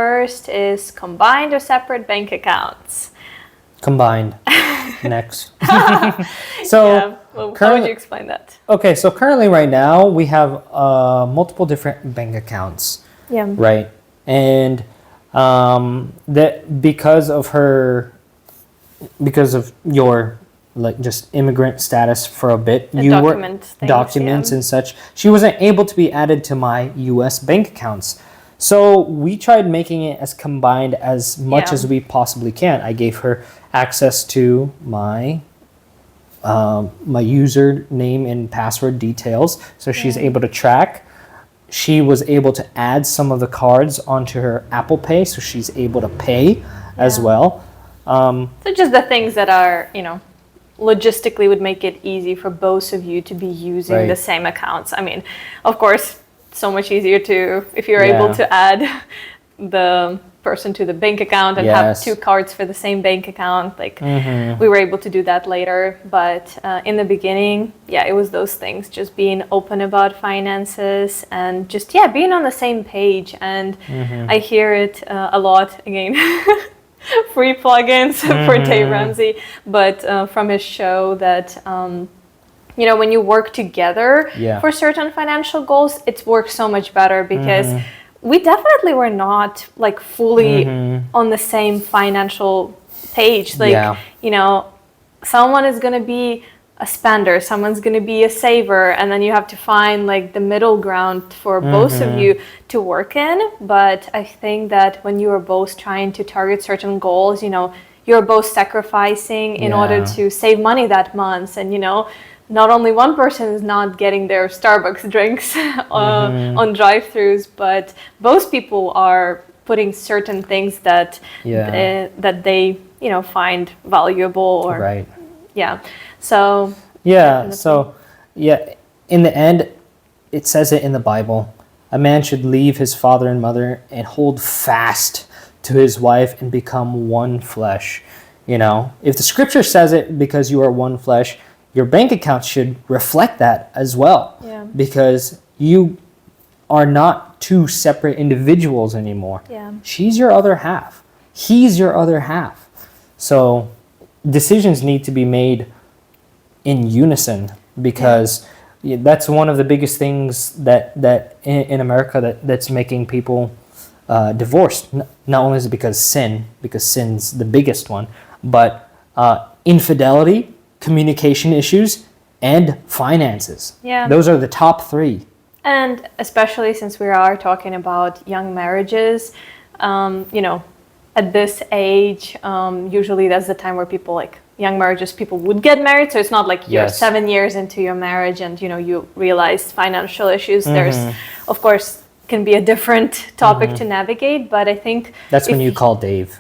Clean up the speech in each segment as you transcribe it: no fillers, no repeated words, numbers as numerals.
First is combined or separate bank accounts. Combined. Next. So Yeah. Well, how would you explain that? Okay, so currently right now we have multiple different bank accounts. Yeah. Right. And that because of your like just immigrant status for a bit, documents and such, she wasn't able to be added to my US bank accounts. So we tried making it as combined as much as we possibly can. I gave her access to my username and password details, so she's able to track. She was able to add some of the cards onto her Apple Pay, so she's able to pay as well. So just the things that are, logistically would make it easy for both of you to be using the same accounts. I mean, of course, so much easier if you're able to add the person to the bank account and have two cards for the same bank account. Like we were able to do that later, but in the beginning, it was those things, just being open about finances and just being on the same page. And I hear it a lot again. Free plugins for Dave Ramsey, but from his show that when you work together for certain financial goals, it works so much better because we definitely were not like fully on the same financial page. Like, someone is going to be a spender, someone's going to be a saver, and then you have to find like the middle ground for both of you to work in. But I think that when you are both trying to target certain goals, you're both sacrificing in order to save money that month. And, not only one person is not getting their Starbucks drinks on drive-thrus, but both people are putting certain things that that they find valuable or So in the end, it says it in the Bible. A man should leave his father and mother and hold fast to his wife and become one flesh. If the scripture says it because you are one flesh, your bank account should reflect that as well. Because you are not two separate individuals anymore. She's your other half. He's your other half. So decisions need to be made in unison, because that's one of the biggest things that in America that's making people divorced. Not only is it because sin's the biggest one, but infidelity, communication issues, and finances. Those are the top three. And especially since we are talking about young marriages, at this age, usually that's the time where young marriages, people would get married. So it's not like you're 7 years into your marriage and, you realize financial issues. There's, of course, can be a different topic to navigate, but I think... That's when you call Dave.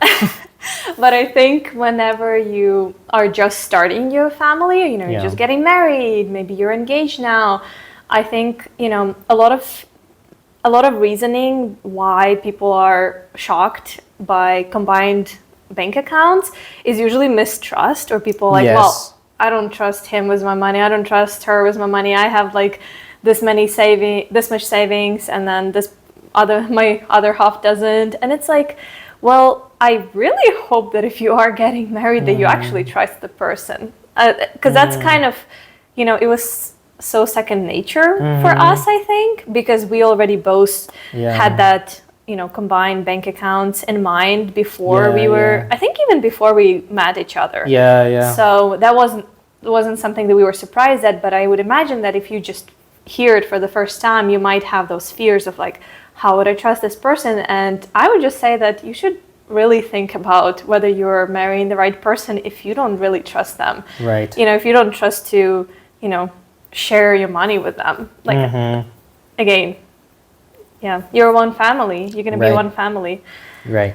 But I think whenever you are just starting your family, you're just getting married, maybe you're engaged now, I think, a lot of reasoning why people are shocked by combined bank accounts is usually mistrust, or people well, I don't trust him with my money, I don't trust her with my money, I have like this much savings, and then my other half doesn't. And it's like, well, I really hope that if you are getting married that you actually trust the person, because that's kind of, it was so second nature for us, I think, because we already both had that, combined bank accounts in mind before we were, I think even before we met each other. So that wasn't something that we were surprised at, but I would imagine that if you just hear it for the first time, you might have those fears of like, how would I trust this person? And I would just say that you should really think about whether you're marrying the right person if you don't really trust them. Right. If you don't trust to, share your money with them. Like, again, you're one family. You're going to be one family. Right.